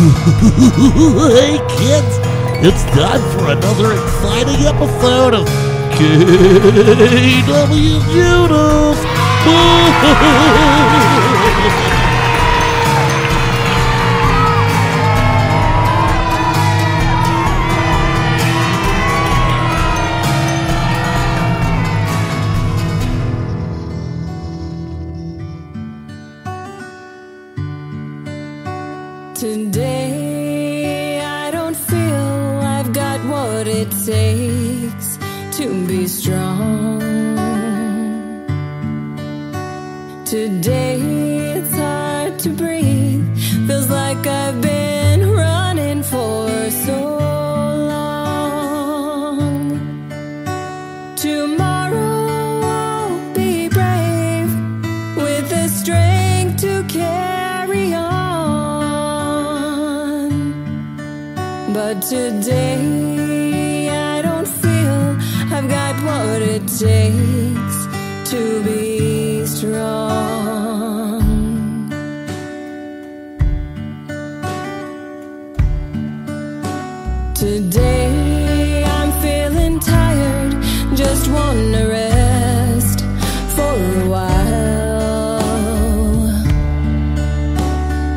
Hey kids, it's time for another exciting episode of KWJUDAS. Today I don't feel I've got what it takes to be strong. Today it's hard to breathe, feels like I've been running for so long. Tomorrow I'll be brave with the strength to carry on. But today I don't feel I've got what it takes to be strong. Today I'm feeling tired, just wanna rest for a while.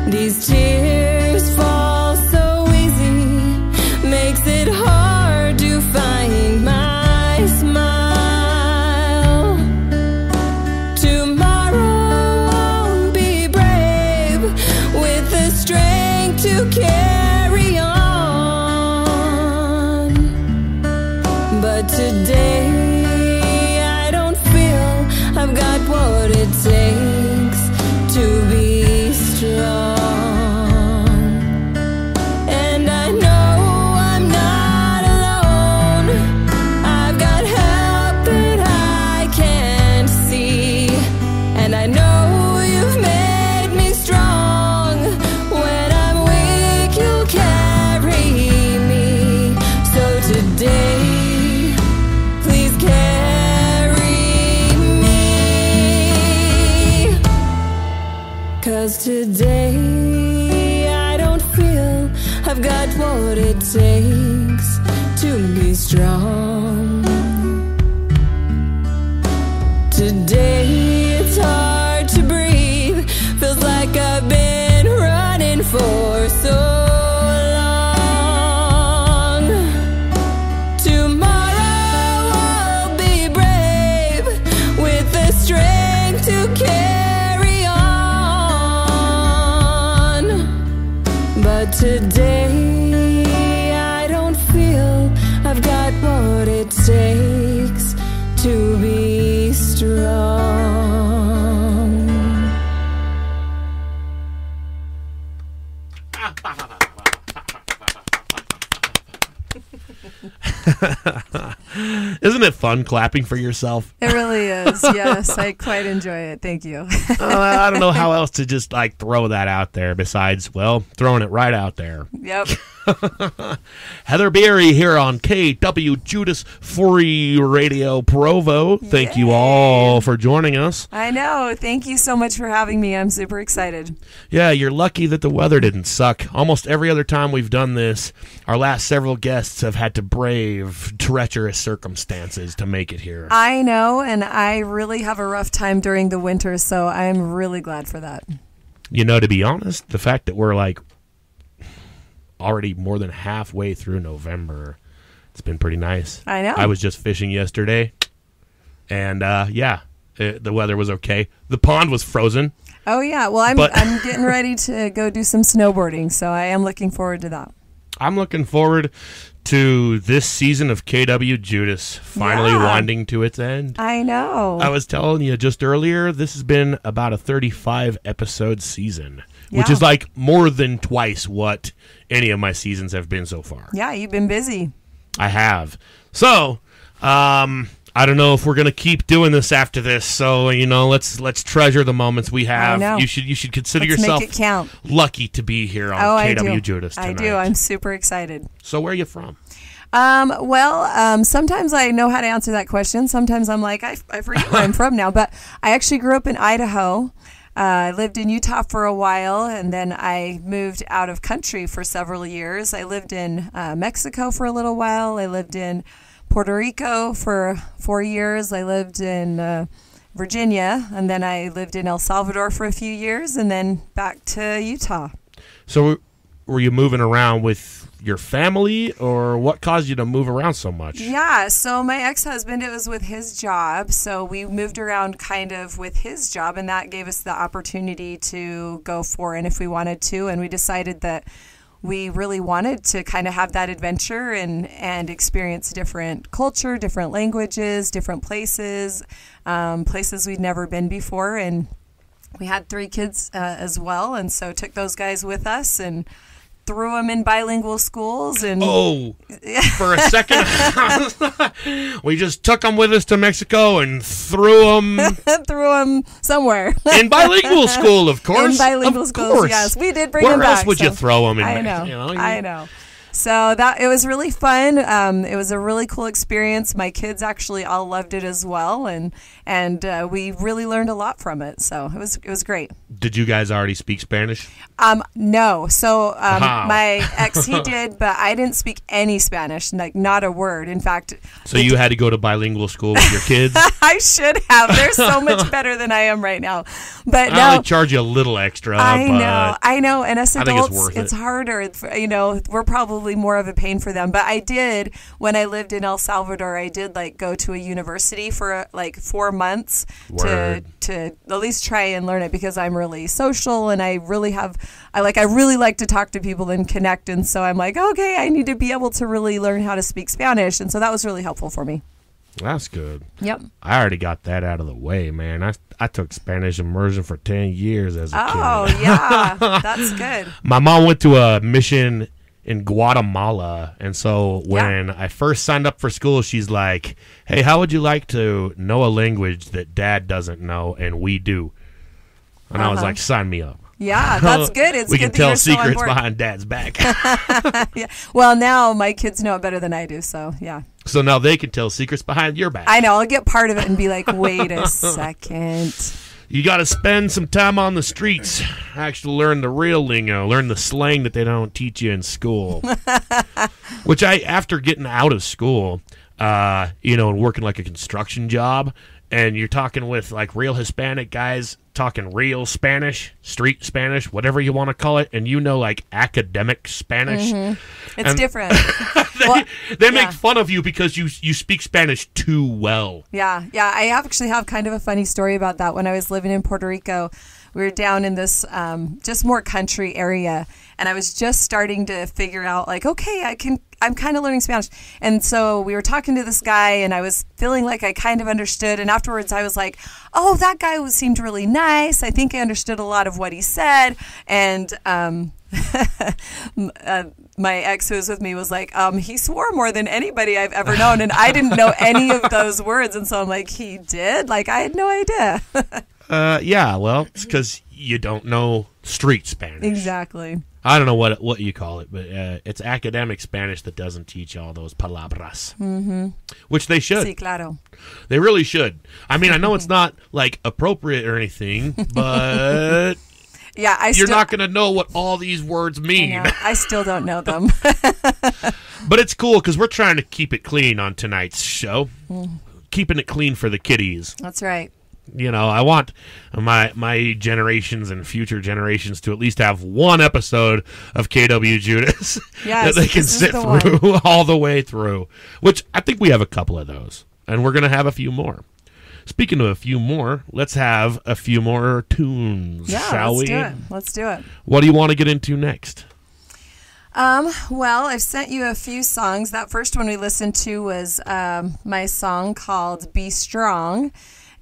These tears fall so easy, makes it hard to find my smile. Tomorrow I'll be brave with the strength to carry on. But today I don't feel I've got what it takes to be strong. And I know I'm not alone. I've got help that I can't see. And I know you've made me strong. When I'm weak, you'll carry me. So today, please carry me. 'Cause today I don't feel I've got what it takes to be strong. Today it's hard to breathe, feels like I've been running for so long. Tomorrow I'll be brave with the strength to carry on. But today I don't feel I've got what it takes to be strong. Isn't it fun clapping for yourself? It really is. Yes, I quite enjoy it. Thank you. I don't know how else to just like throw that out there besides, well, throwing it right out there. Yep. Heather Bieri here on KWJUDAS Free Radio Provo. Thank you all for joining us. I know. Thank you so much for having me. I'm super excited. Yeah, you're lucky that the weather didn't suck. Almost every other time we've done this, our last several guests have had to brave treacherous circumstances to make it here. I know, and I really have a rough time during the winter, so I'm really glad for that. You know, to be honest, the fact that we're like already more than halfway through November, it's been pretty nice. I know. I was just fishing yesterday, and the weather was okay. The pond was frozen. Oh, yeah. Well, I'm getting ready to go do some snowboarding, so I am looking forward to that. I'm looking forward to this season of KWJUDAS finally winding to its end. I know. I was telling you just earlier, this has been about a 35-episode season, which is like more than twice what any of my seasons have been so far. Yeah, you've been busy. I have. So, I don't know if we're gonna keep doing this after this. So let's treasure the moments we have. I know. You should consider Let's yourself make it count. lucky to be here on KWJUDAS tonight. I do. I'm super excited. So where are you from? Sometimes I know how to answer that question. Sometimes I'm like, I forget where I'm from now. But I actually grew up in Idaho. I lived in Utah for a while, and then I moved out of country for several years. I lived in Mexico for a little while. I lived in Puerto Rico for 4 years. I lived in Virginia, and then I lived in El Salvador for a few years, and then back to Utah. So were you moving around with your family, or what caused you to move around so much? Yeah, so my ex-husband, it was with his job, so we moved around kind of with his job, and that gave us the opportunity to go foreign if we wanted to, and we decided that we really wanted to kind of have that adventure and experience different culture, different languages, different places, places we'd never been before. And we had 3 kids as well, and so took those guys with us and threw them in bilingual schools. And for a second, we just took them with us to Mexico and threw them somewhere in bilingual school, of course. In bilingual schools, yes, we did bring them back. Where else would you throw them in? I know. So it was really fun. It was a really cool experience. My kids actually all loved it as well, and we really learned a lot from it. So it was great. Did you guys already speak Spanish? No. So my ex, he did, but I didn't speak any Spanish, like not a word. In fact, so you had to go to bilingual school with your kids? I should have. They're so much better than I am right now. But I only charge you a little extra. I know. And as adults, it's harder. We're probably more of a pain for them. But I did, when I lived in El Salvador, I did go to a university for 4 months to at least try and learn it, because I'm really social and I really like to talk to people and connect. And so I'm like, okay, I need to be able to really learn how to speak Spanish. And so that was really helpful for me. That's good. Yep. I already got that out of the way, man. I took Spanish immersion for 10 years as a kid. Oh, yeah. That's good. My mom went to a mission in Guatemala, and so when I first signed up for school, she's like, hey, how would you like to know a language that Dad doesn't know and we do? And I was like, sign me up. Yeah, that's good. It's we good can tell that you're secrets still on board. behind Dad's back. Yeah. Well, now my kids know it better than I do, so yeah. So now they can tell secrets behind your back. I know. I'll get part of it and be like, wait a second. You got to spend some time on the streets, actually learn the real lingo, learn the slang that they don't teach you in school. Which after getting out of school, and working like a construction job, and you're talking with real Hispanic guys talking real Spanish, street Spanish, whatever you want to call it, and academic Spanish. Mm-hmm. It's different. They make fun of you because you speak Spanish too well. Yeah. I actually have kind of a funny story about that. When I was living in Puerto Rico, we were down in this just more country area, and I was just starting to figure out okay, I'm kind of learning Spanish. And so we were talking to this guy, and I was feeling like I kind of understood. And afterwards I was like, oh, that guy seemed really nice. I think I understood a lot of what he said. And my ex who was with me was like, he swore more than anybody I've ever known. And I didn't know any of those words. And so I'm like, he did? I had no idea. Yeah, well, it's because you don't know street Spanish. Exactly. I don't know what you call it, but it's academic Spanish that doesn't teach all those palabras, which they should. Sí, claro. They really should. I mean, I know it's not appropriate or anything, but yeah, you're not going to know what all these words mean. I still don't know them. But it's cool because we're trying to keep it clean on tonight's show, keeping it clean for the kiddies. That's right. I want my generations and future generations to at least have one episode of KWJUDAS that they can sit through all the way through, which I think we have a couple of those, and we're going to have a few more. Speaking of a few more, let's have a few more tunes, shall we? Let's do it. What do you want to get into next? Well, I've sent you a few songs. That first one we listened to was my song called Be Strong.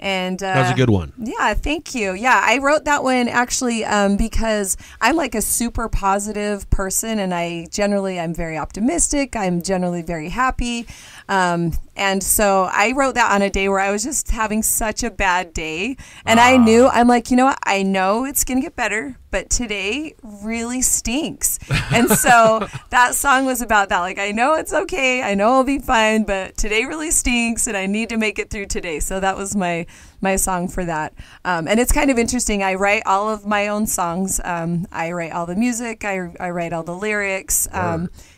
And that was a good one. Yeah, thank you. Yeah, I wrote that one actually because I'm a super positive person, and I'm very optimistic. I'm generally very happy. And so I wrote that on a day where I was just having such a bad day. And I'm like, you know what? I know it's going to get better, but today really stinks. And so that song was about that. I know it's okay. I know I'll be fine, but today really stinks, and I need to make it through today. So that was my my song for that. And it's kind of interesting. I write all of my own songs. I write all the music. I write all the lyrics.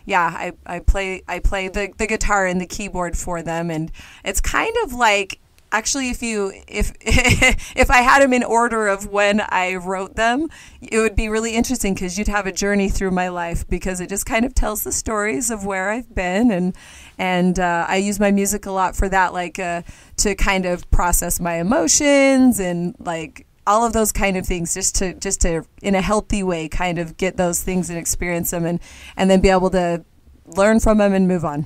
Yeah, I play the guitar and the keyboard for them, and it's kind of like, actually, if I had them in order of when I wrote them, it would be really interesting because you'd have a journey through my life, because it just kind of tells the stories of where I've been, and I use my music a lot for that, like to kind of process my emotions and like all of those kind of things, just to in a healthy way kind of get those things and experience them, and then be able to learn from them and move on.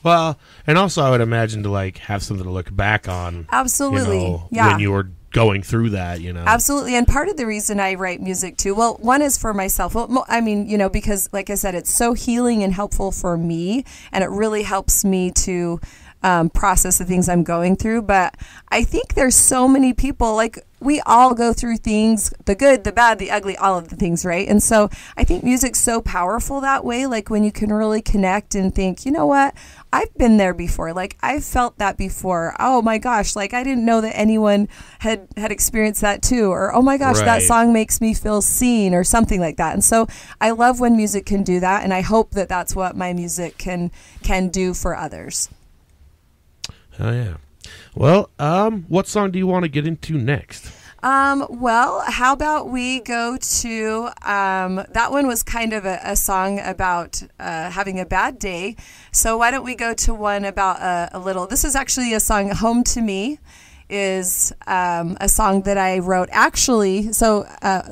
Well, and also I would imagine to like have something to look back on. Absolutely. When you were going through that, Absolutely. And part of the reason I write music too, well, one is for myself. Well, I mean, because like I said, it's so healing and helpful for me, and it really helps me to process the things I'm going through. But I think there's so many people, like, we all go through things, the good, the bad, the ugly, all of the things, right? And so I think music's so powerful that way, like when you can really connect and think, you know what, I've been there before, like I've felt that before. Oh my gosh, like I didn't know that anyone had experienced that too. Or, oh my gosh, that song makes me feel seen, or something like that. And so I love when music can do that, and I hope that that's what my music can do for others. Oh yeah. Well, what song do you want to get into next? Well, how about we go to, that one was kind of a song about having a bad day. So why don't we go to one about a little, this is actually a song, Home to Me is a song that I wrote actually. So,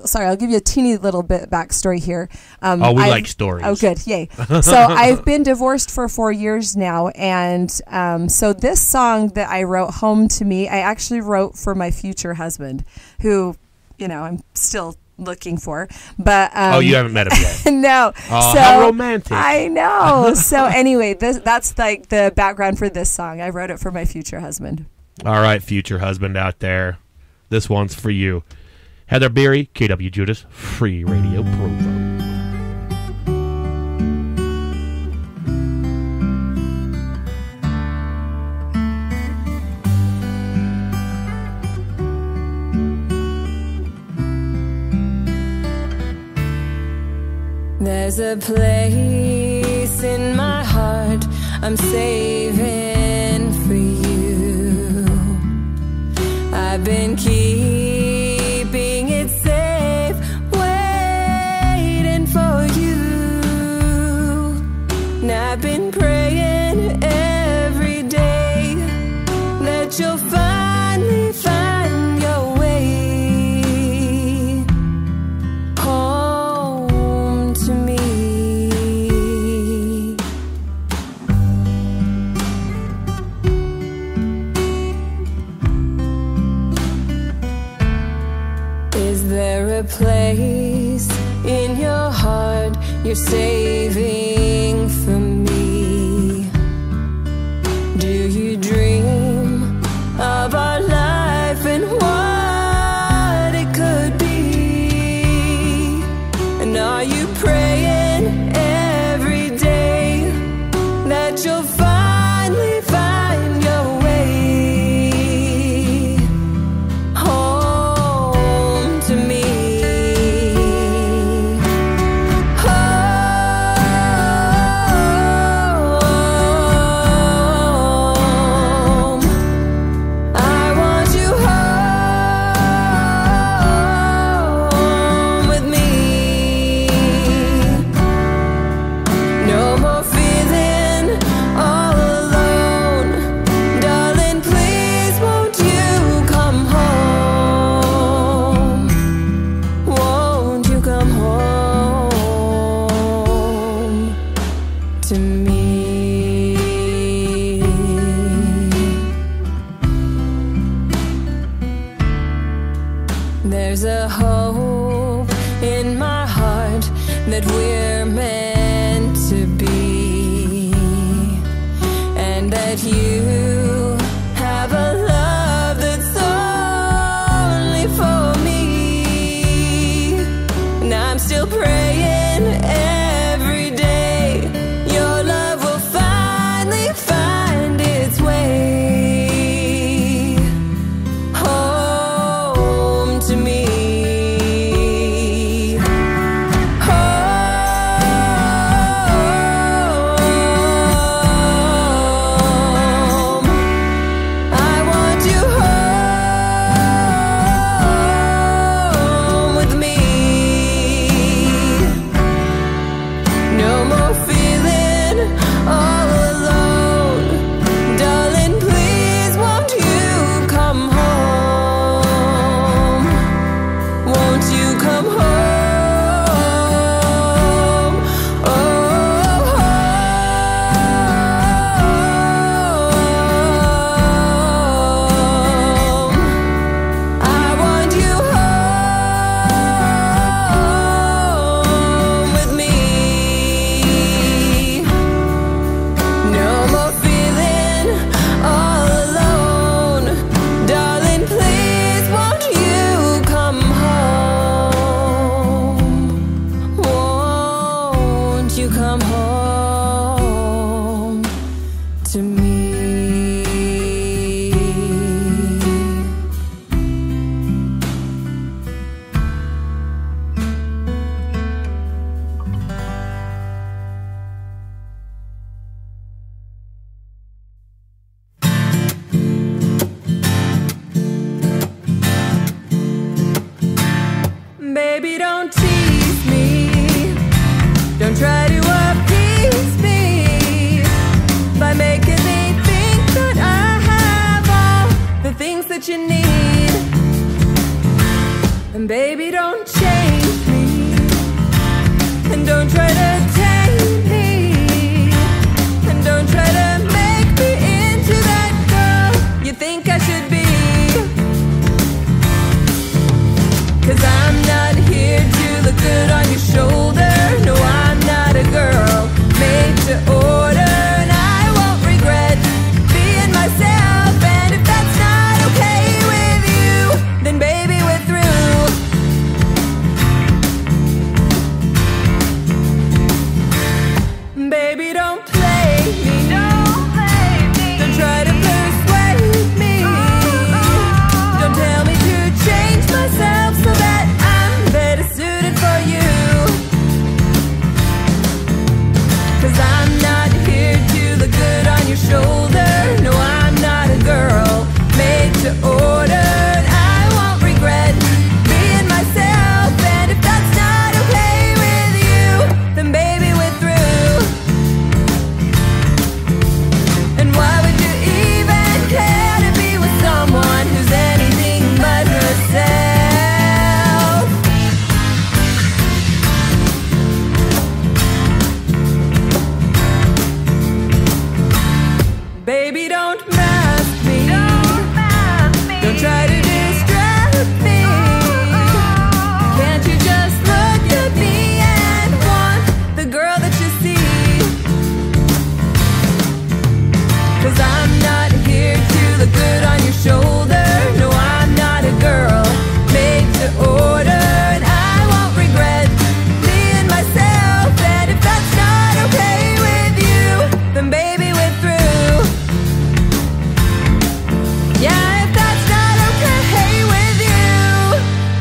sorry, I'll give you a teeny little bit backstory here. We like stories. Oh, good. Yay. So I've been divorced for 4 years now. And so this song that I wrote, Home to Me, I actually wrote for my future husband, who, I'm still looking for, but you haven't met him yet. No. Oh, so, how romantic. I know. So anyway, that's like the background for this song. I wrote it for my future husband. All right, future husband out there, this one's for you. Heather Bieri, KWJUDAS, Free Radio Provo. There's a place in my heart I'm saving for you. I've been keeping it safe, waiting for you. And I've been praying every day that you'll finally find your way home to me. Is there a place in your heart you're saving for me? Do you dream of our life and what it could be? And are you praying every day that you'll finally find your way home to me? There's a hope in my heart that we're meant to be, and that you have a love that's only for me. And I'm still praying every day your love will finally find its way home. come home. Oh, I want you home with me. No more feeling all alone. Darling, please won't you come home? Won't you come home to me? Baby, don't tease me. Don't try to appease me by making me think that I have all the things that you need. And baby, don't change me. And don't try to tame me. And don't try to make me into that girl you think I should be. 'Cause I'm not here to look good on your shoulder. No, I'm not a girl made to order. And I won't regret being myself. And if that's not okay with you, then baby, we're through. Baby, don't play me. Don't try to persuade me. Don't tell me to change myself so that I'm better suited for you. 'Cause I'm not here to look good on your shoulder. No, I'm not a girl made to order. And I won't regret being myself. And if that's not okay with you, then baby, we're through. And why would you even care to be with someone who's anything but herself? Baby, don't mask me. Don't try to distract me. Can't you just look at me and want the girl that you see? 'Cause I'm not here to look good on your shoulder. No, I'm not a girl made to order. And I won't regret being myself. And if that's not okay with you, then baby, we're through. Yeah, if that's not okay with you,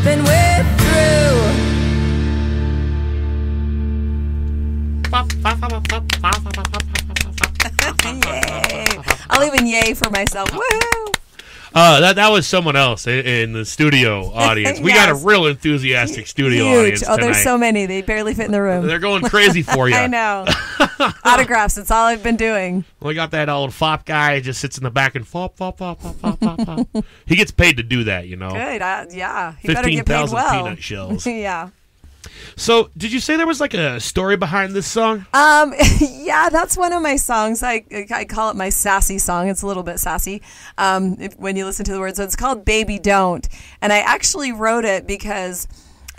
then we're through. Yay. I'll even yay for myself. Woohoo! That was someone else in the studio audience. We got a Yes. real enthusiastic studio Huge. audience Oh, tonight. there's so many. They barely fit in the room. They're going crazy for you. I know. Autographs. It's all I've been doing. We got that old fop guy who just sits in the back and fop, fop, fop, fop, fop, fop, fop. He gets paid to do that, you know. Good. Yeah. He better get paid 15,000 well. peanut shells. Yeah. So, did you say there was like a story behind this song? Yeah, that's one of my songs. I call it my sassy song. It's a little bit sassy when you listen to the words. So it's called Baby Don't. And I actually wrote it because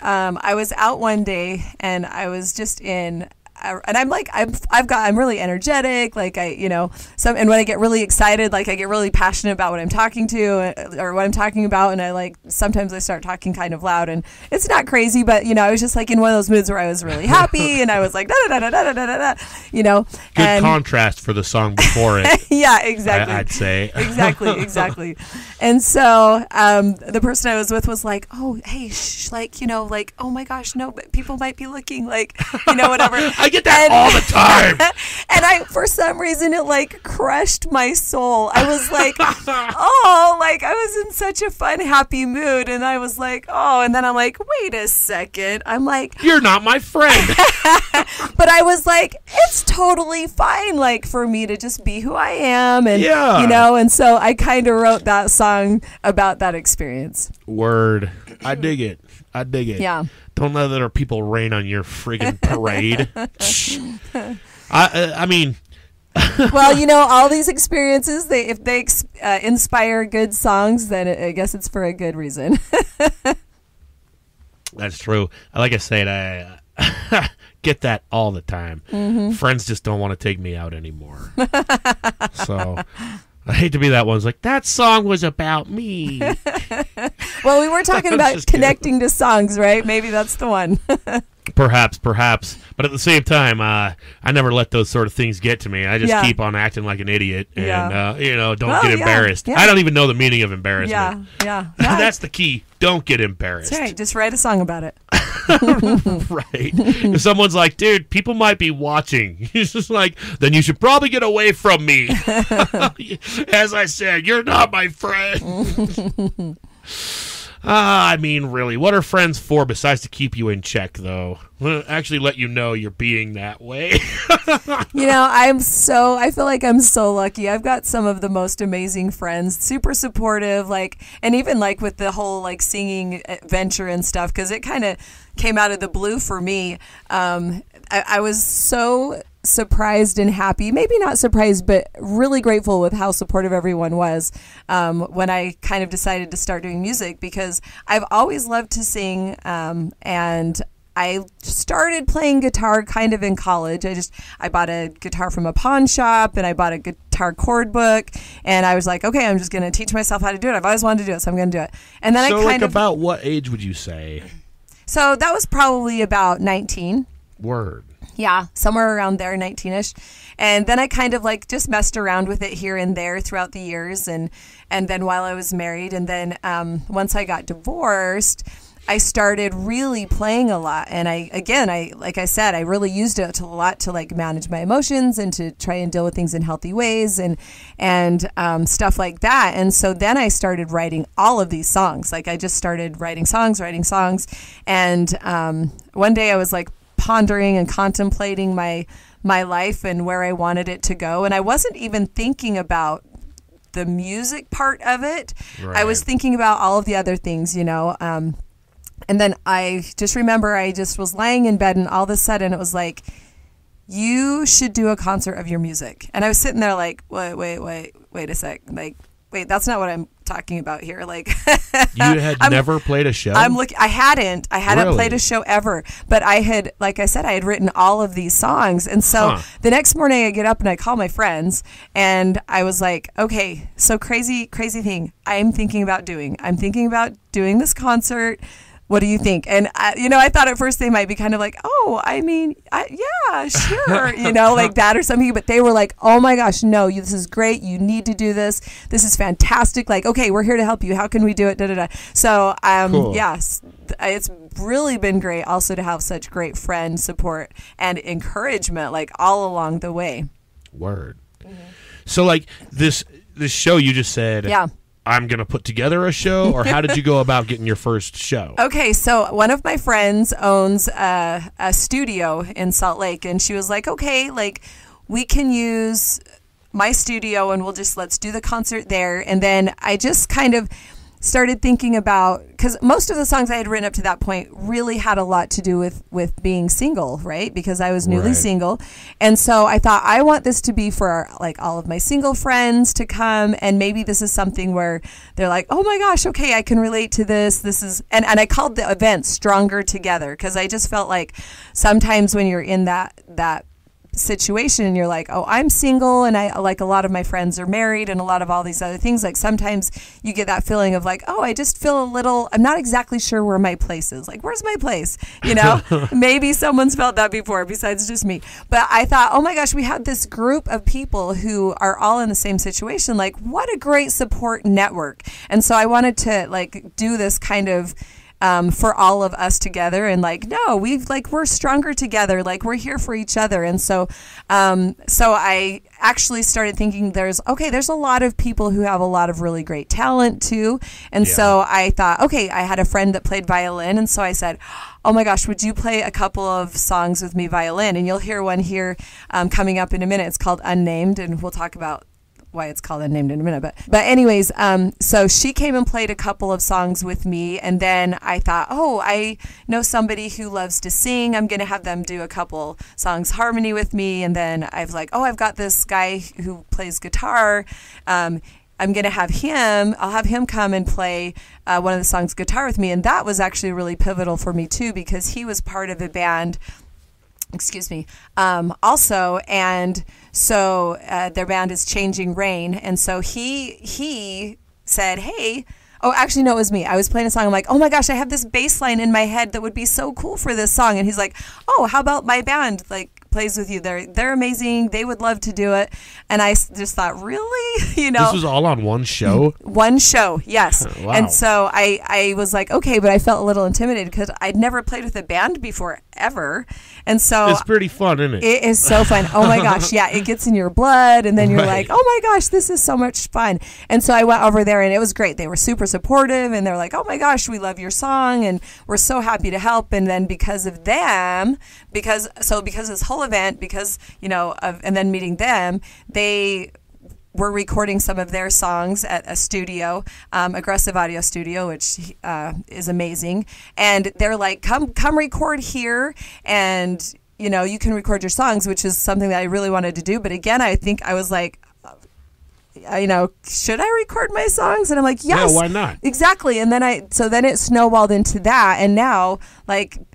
I was out one day and I was just in and I'm like, I'm really energetic. Like and when I get really excited, like I get really passionate about what I'm talking to or what I'm talking about. And sometimes I start talking kind of loud and it's not crazy, but I was just like in one of those moods where I was really happy and I was like, da da da da da da da, Good contrast for the song before it. Yeah, exactly. I'd say. Exactly. And so the person I was with was like, oh, hey, shh, oh my gosh, no, but people might be looking whatever. I get that all the time. And for some reason, it crushed my soul. I was like, oh, I was in such a fun, happy mood. And I was like, oh, and then I'm like, wait a second. I'm like, you're not my friend. But I was like, it's totally fine, for me to just be who I am. And, and so I kind of wrote that song about that experience. Word. I dig it. Yeah. Don't let other people rain on your friggin' parade. I mean... Well, you know, all these experiences, if they inspire good songs, then I guess it's for a good reason. That's true. Like I said, I get that all the time. Mm-hmm. Friends just don't want to take me out anymore. So I hate to be that one who's like, that song was about me. Well, we were talking about connecting to songs, right? Maybe that's the one. Perhaps. But at the same time, I never let those sort of things get to me. I just keep on acting like an idiot and, don't get embarrassed. Yeah. I don't even know the meaning of embarrassment. Yeah. That's the key. Don't get embarrassed. That's right. Just write a song about it. Right. If someone's like, dude, people might be watching. He's just like, then you should probably get away from me. As I said, you're not my friend. I mean, really, what are friends for besides to keep you in check, though? Actually let you know you're being that way. You know, I feel like I'm so lucky. I've got some of the most amazing friends, super supportive, and even with the whole singing venture and stuff, because it kind of came out of the blue for me. I was so surprised and happy, maybe not surprised, but really grateful with how supportive everyone was when I kind of decided to start doing music, because I've always loved to sing, and I started playing guitar kind of in college. I bought a guitar from a pawn shop, and I bought a guitar chord book, and I was like, okay, I'm just going to teach myself how to do it. I've always wanted to do it, so I'm going to do it. And then about what age would you say? So that was probably about 19. Word. Yeah, somewhere around there, 19-ish. And then I kind of just messed around with it here and there throughout the years. And then while I was married, and then once I got divorced, I started really playing a lot. And I like I said, I really used it a lot to manage my emotions and to try and deal with things in healthy ways and stuff like that. And so then I started writing all of these songs. I just started writing songs. And one day I was pondering and contemplating my life and where I wanted it to go. And I wasn't even thinking about the music part of it. Right. I was thinking about all of the other things, and then I just remember I just was laying in bed, and all of a sudden it was like, you should do a concert of your music. And I was sitting there wait a sec. Wait, that's not what I'm talking about here. You had never played a show? I hadn't Really? played a show ever, but I had, like I said, I had written all of these songs. And so the next morning I get up and I call my friends, and I was like, okay, so crazy thing I'm thinking about doing this concert. What do you think? And, I thought at first they might be kind of like, oh, I mean, yeah, sure, that or something. But they were like, oh, my gosh, no, this is great. You need to do this. This is fantastic. Okay, we're here to help you. How can we do it? Da-da-da. So, cool. Yes, it's really been great also to have such great friend support and encouragement, all along the way. Word. Mm-hmm. So, this show you just said. Yeah. I'm going to put together a show, or how did you go about getting your first show? Okay, so one of my friends owns a studio in Salt Lake, and she was like, okay, we can use my studio, and let's do the concert there. And then I just kind of started thinking about, because most of the songs I had written up to that point really had a lot to do with being single, right? Because I was newly single. And so I thought, I want this to be for all of my single friends to come, and maybe this is something where they're like, oh my gosh, okay, I can relate to this. This is, and I called the event Stronger Together, because I just felt like sometimes when you're in that situation and you're like, oh, I'm single, and I a lot of my friends are married, and a lot of all these other things, sometimes you get that feeling of oh, I just feel I'm not exactly sure where my place is. Where's my place? Maybe someone's felt that before besides just me. But I thought, oh my gosh, we have this group of people who are all in the same situation. What a great support network. And so I wanted to do this kind of for all of us together, and no, we're stronger together. We're here for each other. And so I actually started thinking there's a lot of people who have a lot of really great talent too. And so I thought, okay, I had a friend that played violin, and so I said, oh my gosh, would you play a couple of songs with me violin? And you'll hear one here coming up in a minute. It's called Unnamed, and we'll talk about why it's called Unnamed in a minute. But anyways, so she came and played a couple of songs with me, and then I thought, oh, I know somebody who loves to sing. I'm going to have them do a couple songs harmony with me. And then I've I've got this guy who plays guitar. I'm going to have I'll have him come and play one of the songs guitar with me. And that was actually really pivotal for me too, because he was part of a band, also. And so their band is Changing Rain. And so he said, hey, oh, actually, no, it was me. I was playing a song. I'm like, oh my gosh, I have this bass line in my head that would be so cool for this song. And he's like, oh, how about my band plays with you? They're amazing. They would love to do it. And I just thought, really? This was all on one show? One show, yes. Wow. And so I was like, okay, but I felt a little intimidated because I'd never played with a band before, ever. And so it's pretty fun, isn't it? It is so fun. Oh my gosh, yeah, it gets in your blood, and then you're Right. like, oh my gosh, this is so much fun. And so I went over there, and it was great. They were super supportive, and they're like, oh my gosh, we love your song, and we're so happy to help. And then because of them, because this whole event, and then meeting them, they were recording some of their songs at a studio, Aggressive Audio Studio, which is amazing. And they're like, come record here, and you can record your songs, which is something that I really wanted to do. But again, I think I was like, should I record my songs? And I'm like, yes. Yeah, why not? Exactly. And then it snowballed into that. And now,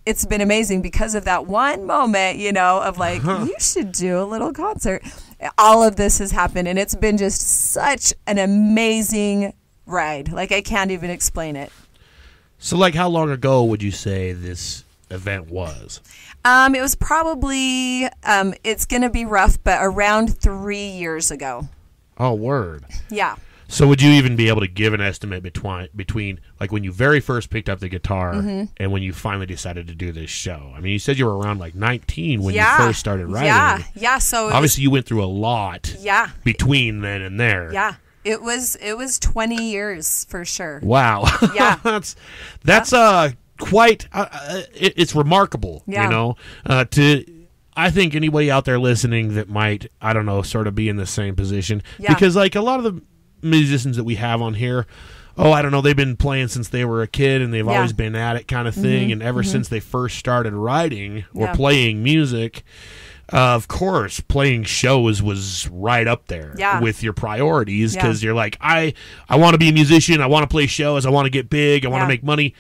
it's been amazing because of that one moment, of you should do a little concert. All of this has happened, and it's been just such an amazing ride. I can't even explain it. So, how long ago would you say this event was? It was probably, it's going to be rough, but around 3 years ago. Oh, word. Yeah. So would you even be able to give an estimate between when you very first picked up the guitar and when you finally decided to do this show? I mean, you said you were around 19 when you first started writing. Yeah. So obviously you went through a lot between then and there. Yeah. It was 20 years for sure. Wow. Yeah. that's quite it's remarkable, I think anybody out there listening that might, I don't know, sort of be in the same position. Yeah. Because, a lot of the musicians that we have on here, I don't know, they've been playing since they were a kid and they've always been at it kind of thing. And ever since they first started writing or playing music, of course, playing shows was right up there with your priorities because you're like, I want to be a musician. I want to play shows. I want to get big. I want to make money.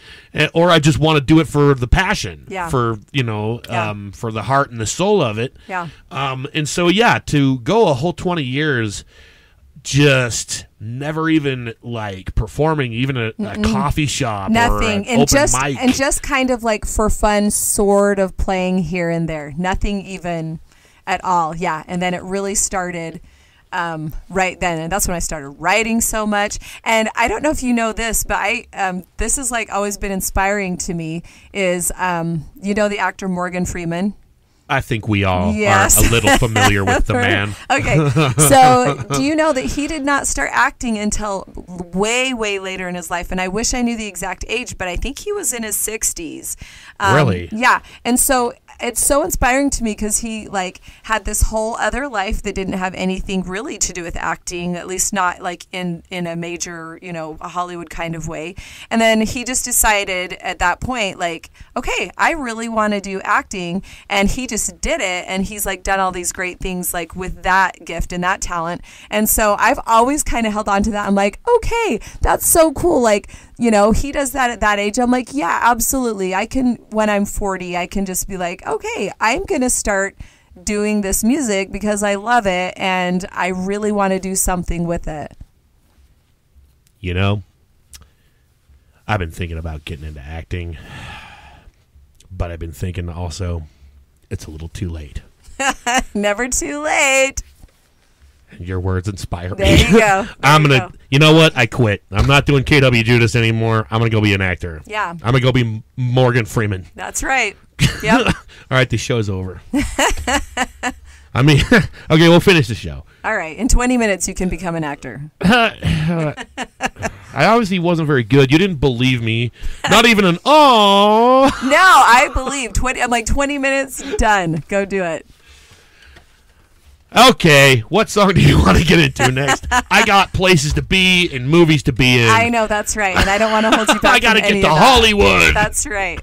Or I just want to do it for the passion, for, for the heart and the soul of it. Yeah. And so, to go a whole 20 years just never even performing even a coffee shop nothing or an open mic. And just kind of for fun sort of playing here and there, nothing even at all. And then it really started right then, and that's when I started writing so much. And I don't know if you know this, but this has always been inspiring to me is the actor Morgan Freeman. I think we all are a little familiar with the man. Okay. So do you know that he did not start acting until way, way later in his life? And I wish I knew the exact age, but I think he was in his 60s. Really? Yeah. And so it's so inspiring to me because he had this whole other life that didn't have anything really to do with acting, at least not in a major, a Hollywood kind of way. And then he just decided at that point, okay, I really want to do acting. And he just did it. And he's done all these great things with that gift and that talent. And so I've always kind of held on to that. I'm like, okay, that's so cool. He does that at that age. I'm like, yeah, absolutely. I can, when I'm 40, I can just be like, okay, I'm going to start doing this music because I love it and I really want to do something with it. I've been thinking about getting into acting, but I've been thinking also it's a little too late. Never too late. Your words inspire me. There you go. You know what? I quit. I'm not doing KWJUDAS anymore. I'm going to go be an actor. Yeah. I'm going to go be Morgan Freeman. That's right. Yep. All right, the show's over. Okay, we'll finish the show. All right. In 20 minutes, you can become an actor. I obviously wasn't very good. You didn't believe me. Not even an oh. No, I believe. I'm 20 minutes, done. Go do it. Okay, what song do you want to get into next? I got places to be and movies to be in. I know, that's right, and I don't want to hold you back. I got to from get any to of that. Hollywood. That's right.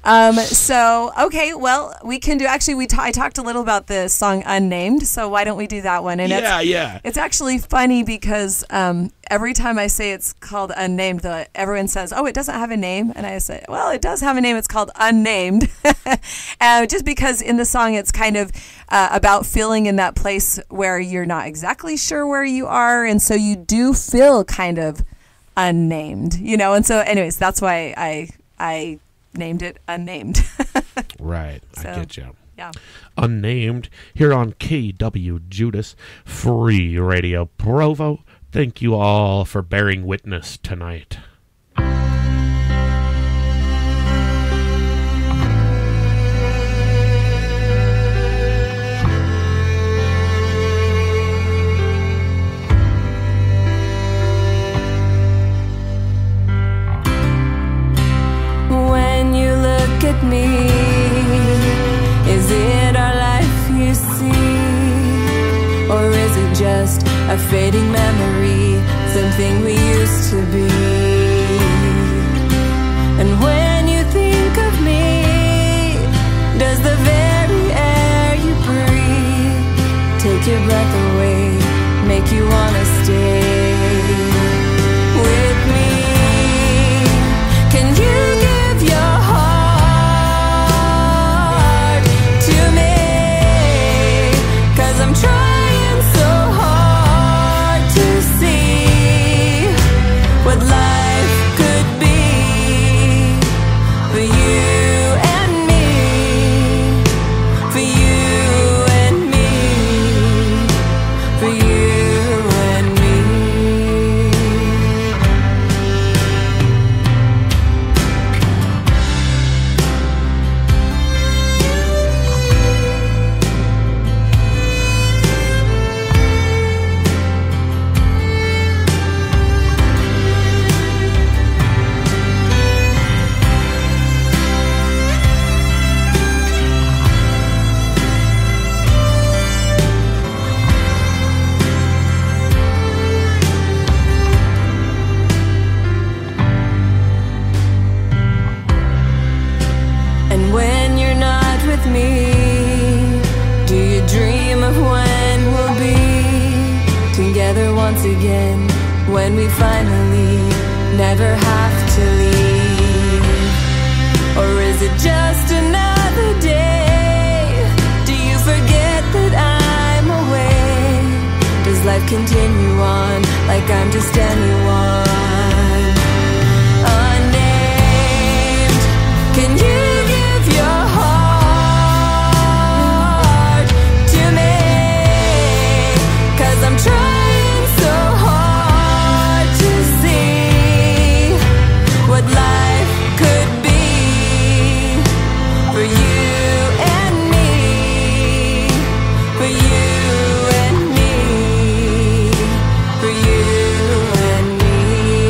So, okay, well, we can do, actually, I talked a little about the song Unnamed, so why don't we do that one? And it's actually funny because every time I say it's called Unnamed, everyone says, oh, it doesn't have a name. And I say, well, it does have a name. It's called Unnamed. Just because in the song it's kind of about feeling in that place where you're not exactly sure where you are, and so you do feel kind of unnamed, and so anyways, that's why I named it Unnamed. Right. So, I get you. Yeah. Unnamed here on KWJUDAS Free Radio Provo. Thank you all for bearing witness tonight. When you look at me, is it our life you see? Or is it just a fading memory, something we used to be? And when you think of me, does the very air you breathe take your breath away, make you wanna stay with me? Can you give your heart to me? 'Cause I'm trying so hard to see what life could be for you and me, for you and me, for you and me. And when you're not with me, do you dream of when we'll be together once again, when we finally never have to leave? Or is it just another day? Do you forget that I'm away? Does life continue on like I'm just anyone? Unnamed, can you give your heart to me? 'Cause I'm trying so hard to see what life could be for you and me, for you and me, for you and me.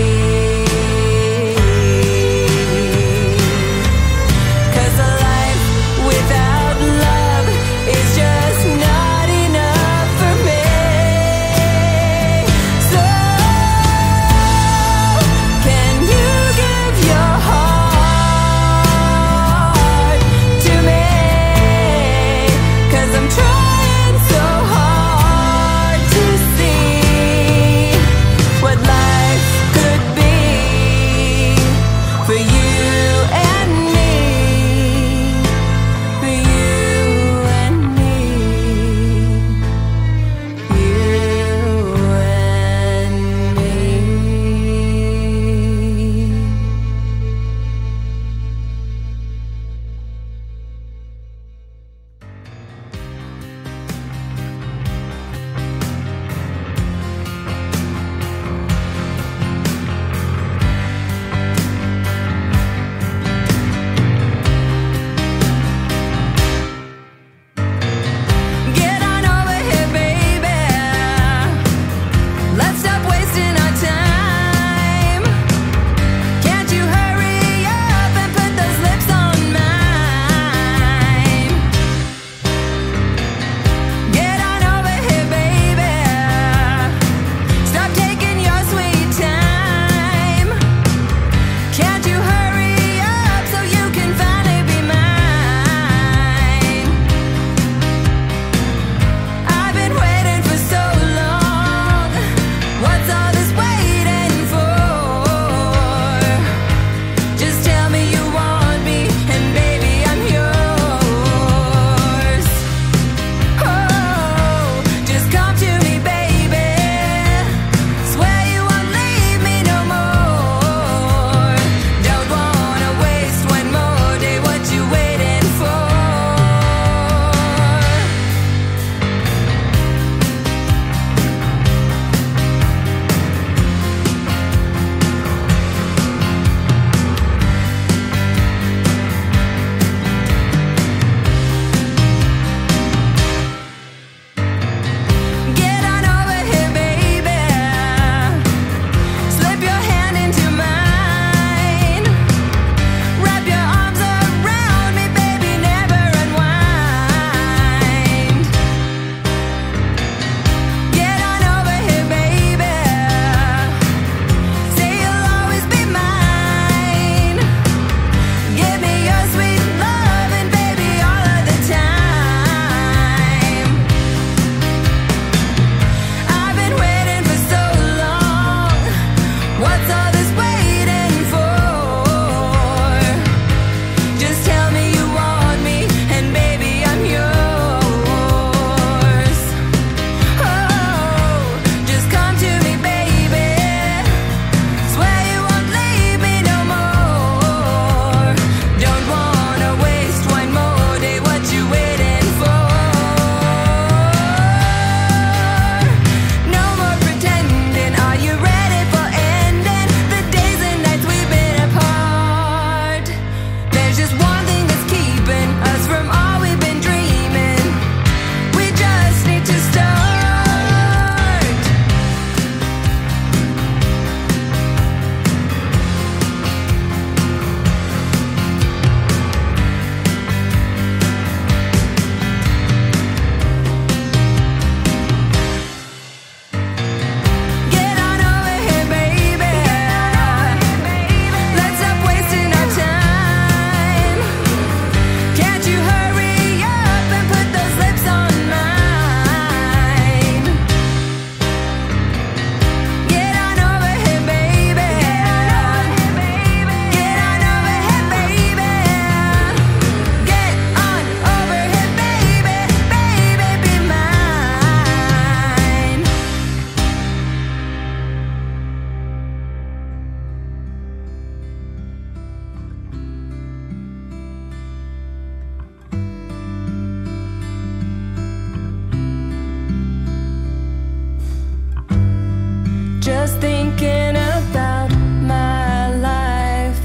thinking about my life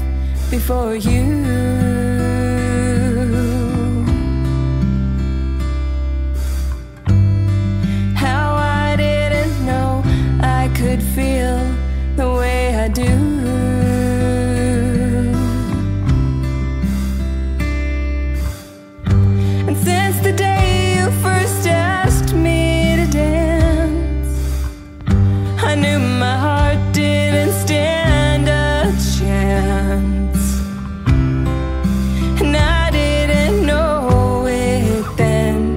before you. How I didn't know I could feel the way I do. Since the day you first asked me to dance, I knew my heart didn't stand a chance. And I didn't know it then.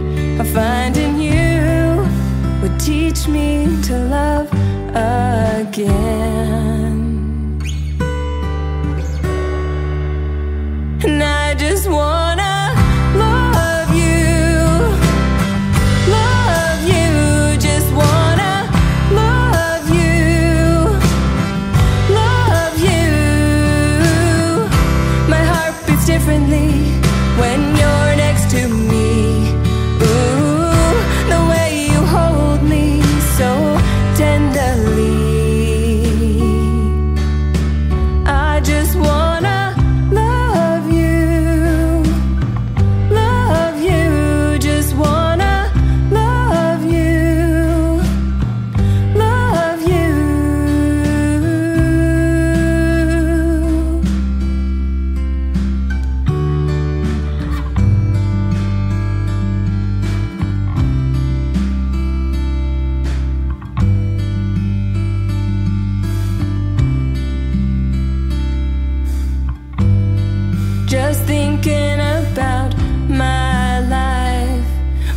Finding you would teach me to love again. And I just wanna differently when you're next to me. Ooh, the way you hold me so tenderly. I just wanna love you, just wanna love you, love you. Just thinking about my life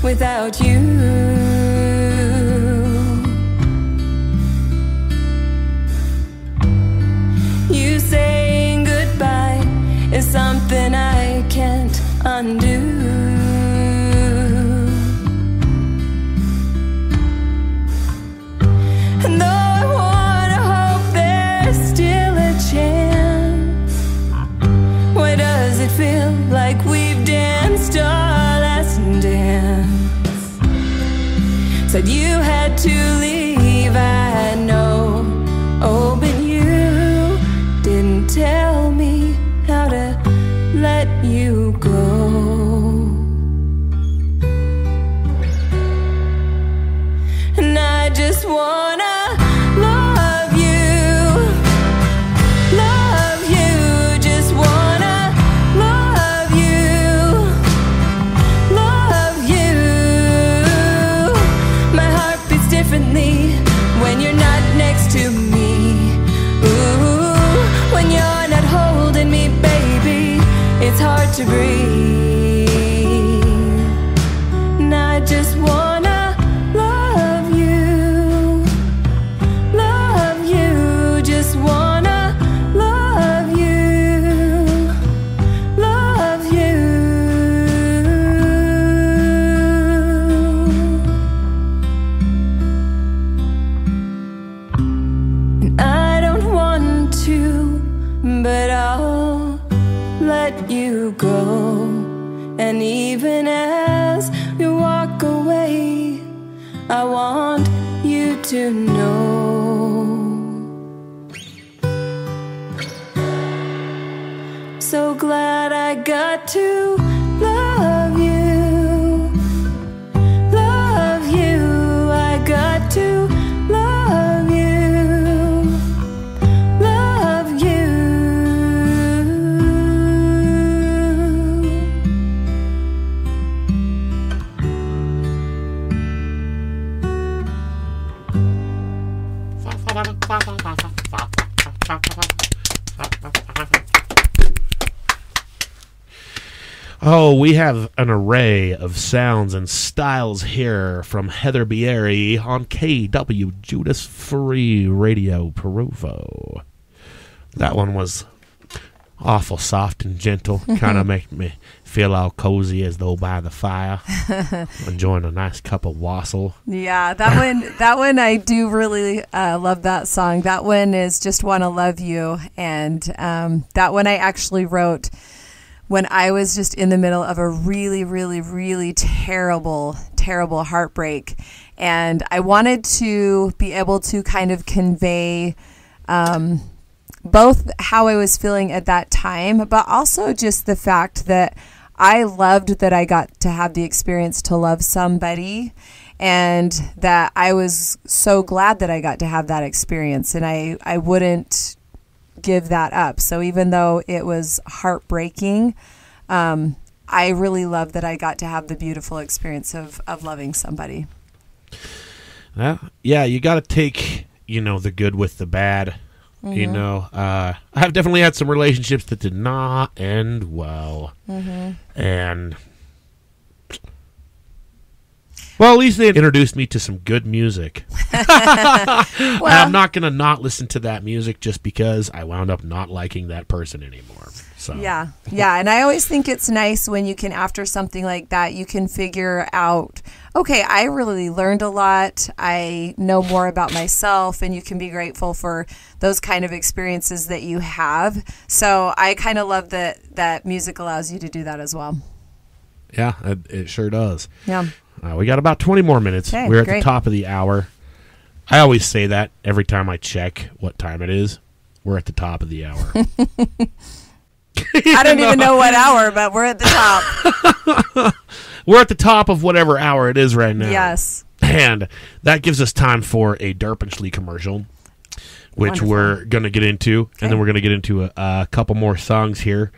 without you. You saying goodbye is something I can't undo. And though I wanna hope there's still a chance, why does it feel like we've danced our last dance? Said you had to leave, I know. Oh, but you didn't tell me how to let you go. And I just wanna love you, just wanna love you, my heart beats differently when you're not next to me. Ooh, when you're not holding me, baby, it's hard to breathe. And I just wanna love you, just wanna love you, And I don't want to, but I'll let you go. And even as you walk away, I want you to know. So glad I got to love you, I got to love you, Oh, we have an array of sounds and styles here from Heather Bieri on KWJUDAS Free Radio Provo. That one was awful soft and gentle. Kind of made me feel all cozy as though by the fire, enjoying a nice cup of wassail. Yeah, that one I do really love that song. That one is Just Wanna Love You, and that one I actually wrote when I was just in the middle of a really, really, really terrible heartbreak. And I wanted to be able to kind of convey both how I was feeling at that time, but also just the fact that I loved that I got to have the experience to love somebody, and that I was so glad that I got to have that experience, and I wouldn't give that up. So even though it was heartbreaking, I really love that I got to have the beautiful experience of loving somebody. Yeah, you got to take, the good with the bad. Mm-hmm. I've definitely had some relationships that did not end well. Mm-hmm. And, well, at least they introduced me to some good music. Well, I'm not going to not listen to that music just because I wound up not liking that person anymore. So. Yeah. And I always think it's nice when you can, after something like that, you can figure out, okay, I really learned a lot. I know more about myself, and you can be grateful for those kind of experiences that you have. So I kind of love that music allows you to do that as well. Yeah, it sure does. Yeah. We got about 20 more minutes. Okay, We're at great. the top of the hour. I always say that every time I check what time it is. We're at the top of the hour. I don't even know what hour, but we're at the top. We're at the top of whatever hour it is right now. Yes. And that gives us time for a Derpinschly commercial, which Wonderful. we're going to get into. Okay. And then we're going to get into a couple more songs here.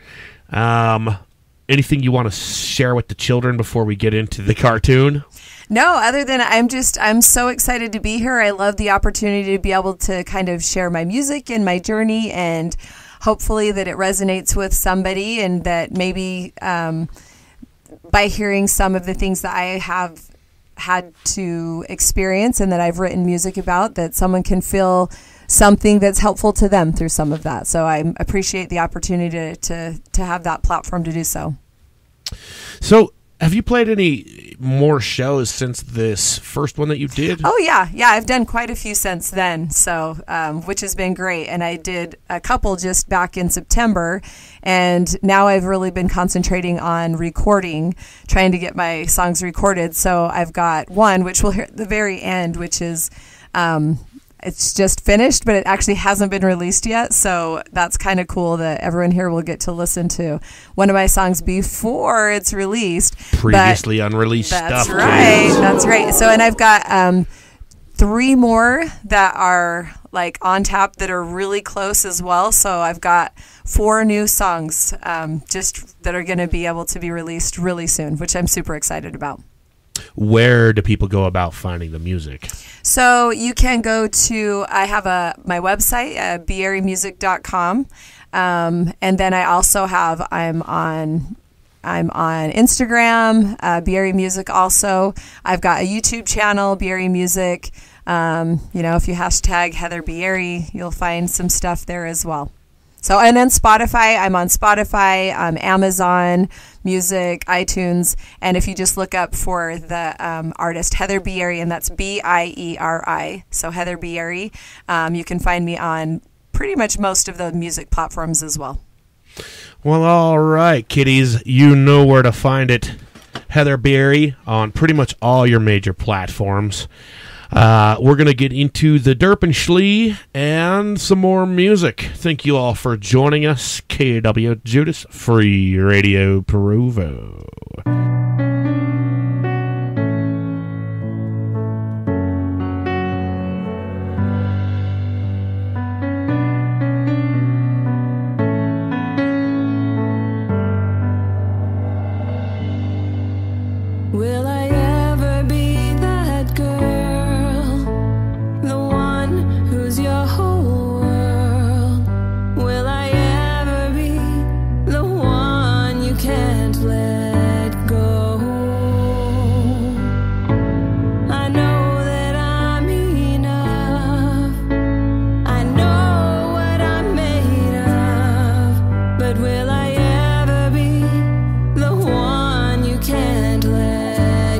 Anything you want to share with the children before we get into the cartoon? No, other than I'm so excited to be here. I love the opportunity to be able to kind of share my music and my journey, and hopefully that it resonates with somebody, and that maybe by hearing some of the things that I have had to experience and that I've written music about, that someone can feel something that's helpful to them through some of that. So I appreciate the opportunity to have that platform to do so. So, have you played any more shows since this first one that you did? Oh, yeah. I've done quite a few since then, so which has been great. And I did a couple just back in September, and now I've really been concentrating on recording, trying to get my songs recorded. So I've got one, which we'll hear at the very end, which is it's just finished, but it actually hasn't been released yet. So that's kind of cool that everyone here will get to listen to one of my songs before it's released. Previously unreleased stuff. That's right. So, and I've got 3 more that are like on tap that are really close as well. So I've got 4 new songs just that are going to be able to be released really soon, which I'm super excited about. Where do people go about finding the music? So you can go to, I have my website, bierimusic.com. And then I also have, I'm on Instagram, Bieri Music also. I've got a YouTube channel, Bieri Music. If you hashtag Heather Bieri, you'll find some stuff there as well. So, and then Spotify, I'm on Spotify, Amazon Music, iTunes, and if you just look up for the artist Heather Bieri, and that's Bieri, so Heather Bieri, you can find me on pretty much most of the music platforms as well. Well, all right, kiddies, you know where to find it. Heather Bieri on pretty much all your major platforms. We're going to get into the Derpinschly and some more music. Thank you all for joining us. KWJUDAS Free Radio Provo. Will I ever be that girl, the one who's your whole world? Will I ever be the one you can't let go? I know that I'm enough, I know what I'm made of, but will I ever be the one you can't let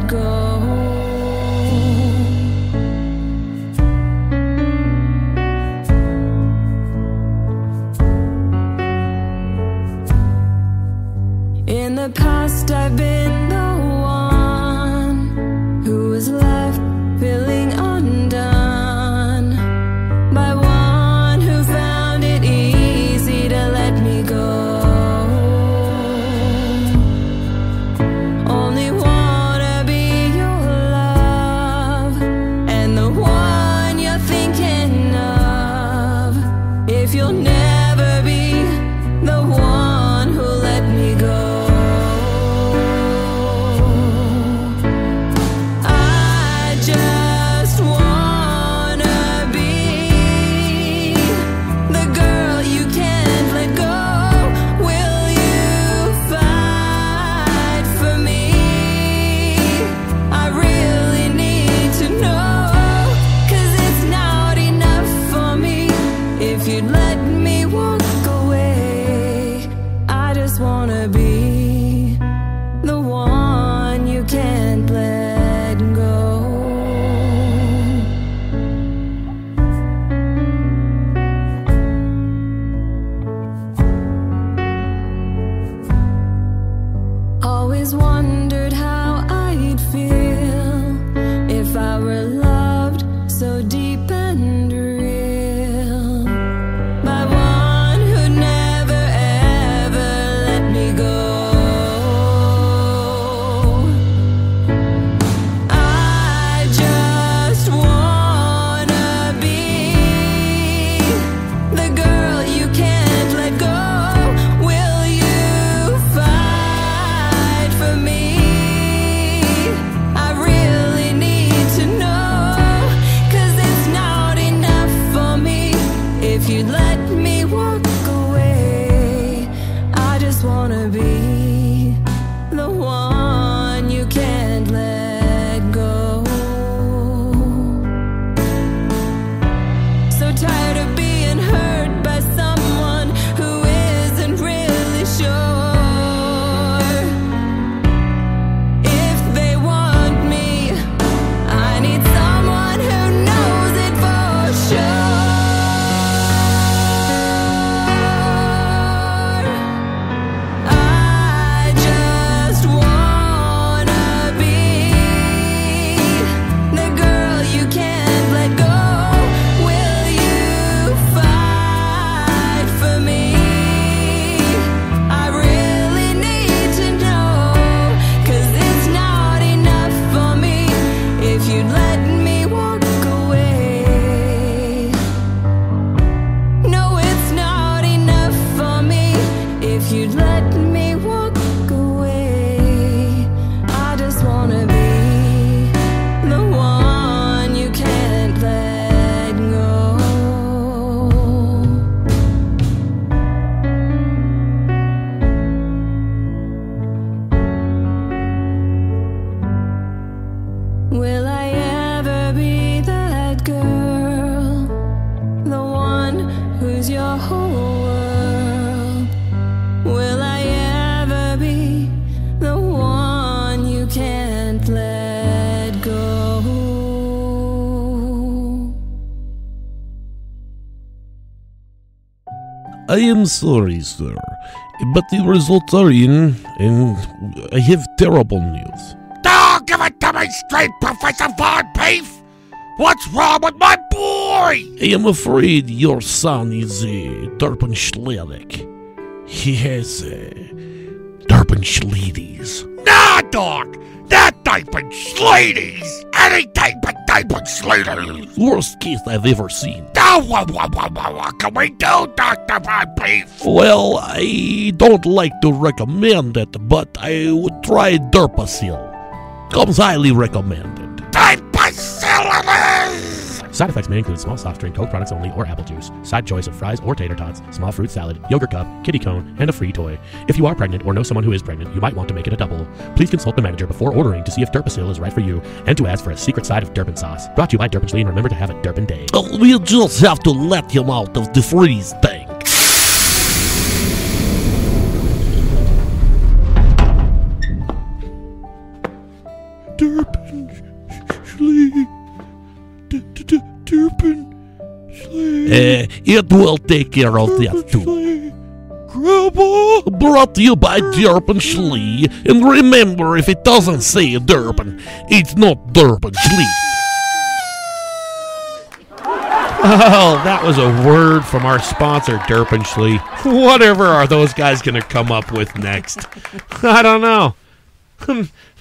can't let go. Always wondered how I'd feel if I were loved so deep and real by one who'd never ever let me go. I just wanna be the girl you can't let go. Will you fight for me? I really need to know, 'cause it's not enough for me if you'd let me walk away. I just wanna be the one you can't let go. So tired of being hurt by someone who isn't really sure if they want me. I need someone who knows it for sure. I just wanna be the girl you can't let go. Will you fight for me? I really need to know, 'cause it's not enough for me if you'd let me walk away. No, it's not enough for me if you'd let me walk away. I just wanna be the one you can't let go. Will I ever be that girl, the one who's your whole world? Will I ever be the one you can't let go? I am sorry, sir, but the results are in, and I have terrible news. Oh, give it to me straight, Professor Von Peef! What's wrong with my boy? I am afraid your son is derpenschledig. He has derpenschledies. Nah, dog! That type of sladys! Any type of sladys! Worst case I've ever seen. Oh, what can we do, Dr. Von Peef? Well, I don't like to recommend it, but I would try Derpacil. Comes highly recommended. Type facilities! Side effects may include small soft drink, Coke products only, or apple juice. Side choice of fries or tater tots, small fruit salad, yogurt cup, kitty cone, and a free toy. If you are pregnant or know someone who is pregnant, you might want to make it a double. Please consult the manager before ordering to see if Derpacil is right for you and to ask for a secret side of Derpin sauce. Brought to you by Derpinschly, and remember to have a Derpin day. We'll just have to let him out of the freeze tank. It will take care of that too. Grandma! Brought to you by Derpenschly. And remember, if it doesn't say Derpen, it's not Derpenschly. Oh, that was a word from our sponsor, Derpinschly. Whatever are those guys going to come up with next? I don't know.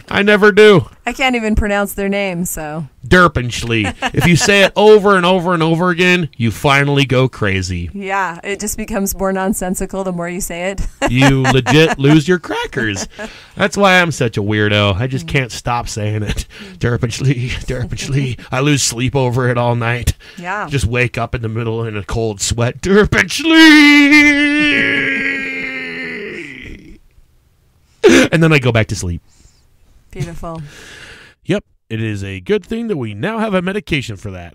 I never do. I can't even pronounce their name, so. Derpinschly. If you say it over and over and over again, you finally go crazy. Yeah, it just becomes more nonsensical the more you say it. You legit lose your crackers. That's why I'm such a weirdo. I just can't stop saying it. Derpinschly, Derpinschly. I lose sleep over it all night. Yeah. Just wake up in the middle in a cold sweat. Derpinschly! And then I go back to sleep. Beautiful. Yep. it is a good thing that we now have a medication for that.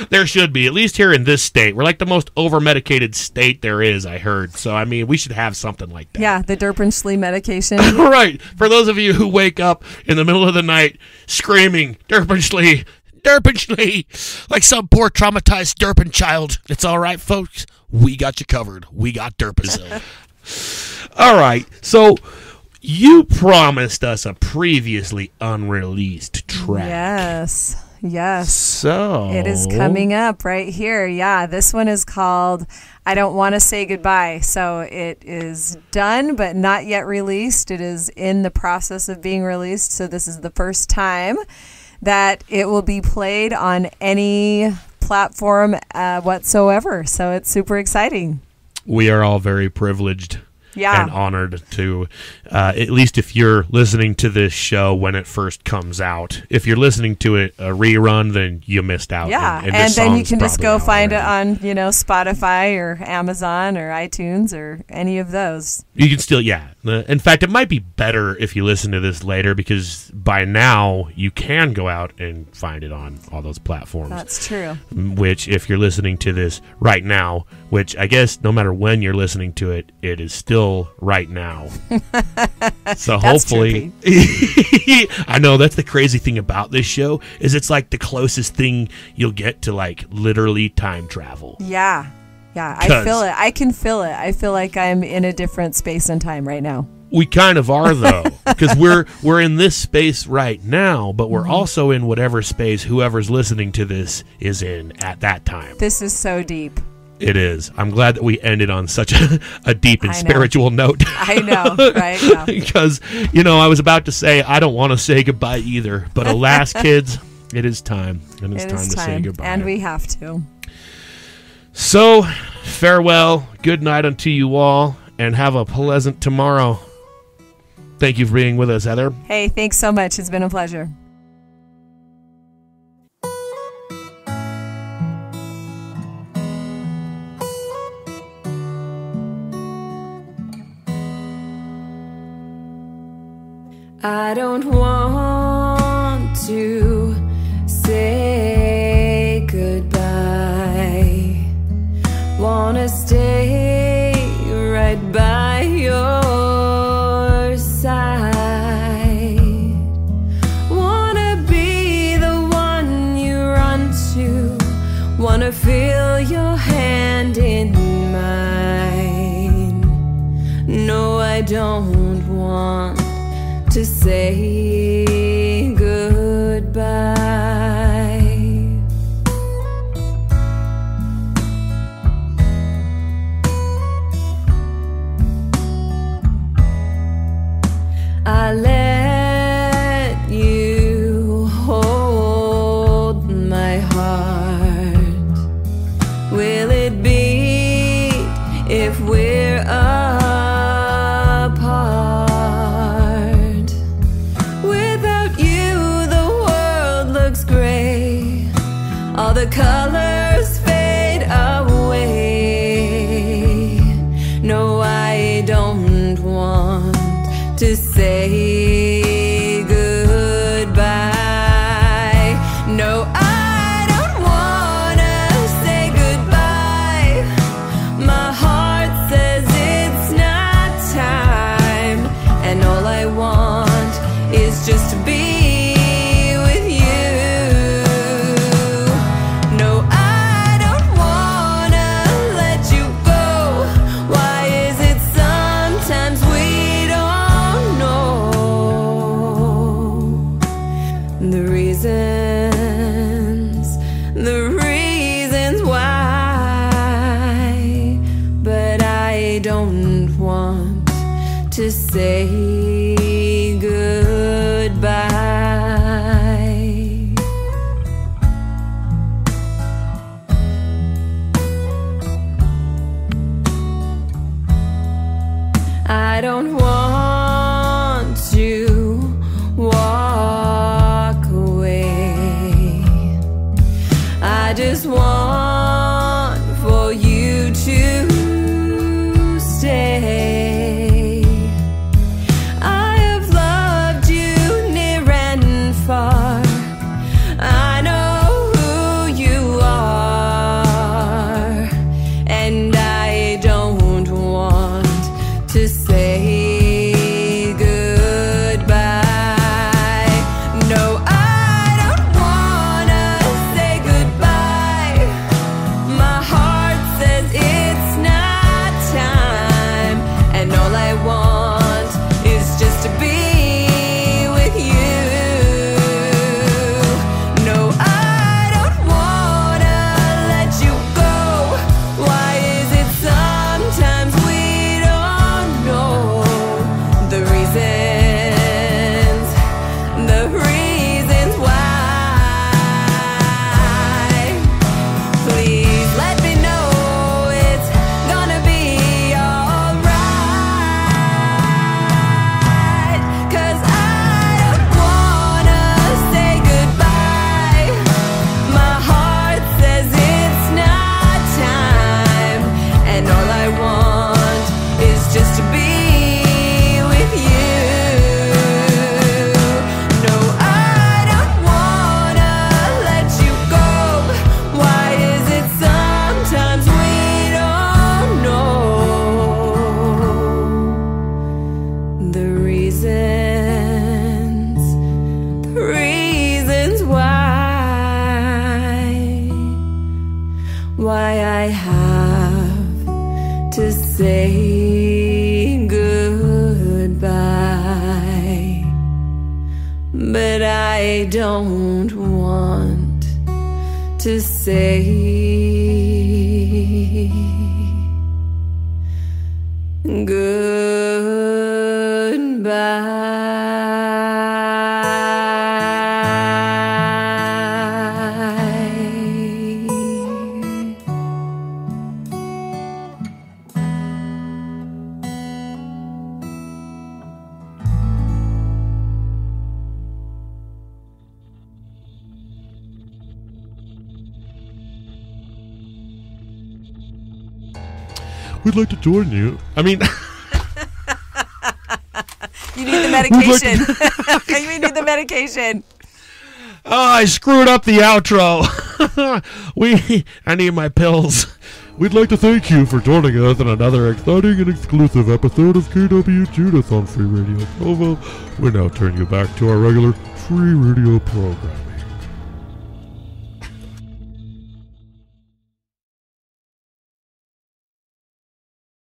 There should be, at least here in this state. We're like the most over-medicated state there is, I heard. So, I mean, we should have something like that. Yeah, the Derpenschley medication. Right. For those of you who wake up in the middle of the night screaming, Derpenschley, Derpenschley, like some poor traumatized Derpen child. It's all right, folks. We got you covered. We got Derpazil. All right. So you promised us a previously unreleased track. Yes. So it is coming up right here. Yeah, this one is called I Don't Want to Say Goodbye. So it is done, but not yet released. It is in the process of being released. So this is the first time that it will be played on any platform whatsoever. So it's super exciting. We are all very privileged. Yeah. And honored to, at least if you're listening to this show when it first comes out. If you're listening to it a rerun, then you missed out. Yeah, and and then you can just go find already. it on, Spotify or Amazon or iTunes or any of those. You can still, yeah. In fact, it might be better if you listen to this later because by now you can go out and find it on all those platforms. That's true. Which, if you're listening to this right now, which I guess no matter when you're listening to it, it is still right now. So hopefully, I know that's the crazy thing about this show is it's like the closest thing you'll get to like literally time travel. Yeah, I feel it. I can feel it. I feel like I'm in a different space and time right now. We kind of are though, because we're in this space right now, but we're also in whatever space whoever's listening to this is in at that time. This is so deep. It is. I'm glad that we ended on such a deep and I know. Spiritual note. I know, right? Yeah. Because, I was about to say, I don't want to say goodbye either. But alas, kids, it is time. And it's time to say goodbye. And we have to. So, farewell, good night unto you all, and have a pleasant tomorrow. Thank you for being with us, Heather. Hey, thanks so much. It's been a pleasure. I don't want to say goodbye. Wanna stay right by your side. Wanna be the one you run to. Wanna feel your hand in mine. No, I don't want to say goodbye. I let you hold my heart. Will it beat if we're apart? All the colors fade away. No, I don't want to say goodbye. No, I don't wanna say goodbye. My heart says it's not time, and all I want is just to be but I don't want to say We'd like to join you. I mean, You need the medication. You need the medication. oh, I screwed up the outro. I need my pills. We'd like to thank you for joining us in another exciting and exclusive episode of KWJUDAS on Free Radio Provo. We now turn you back to our regular free radio program.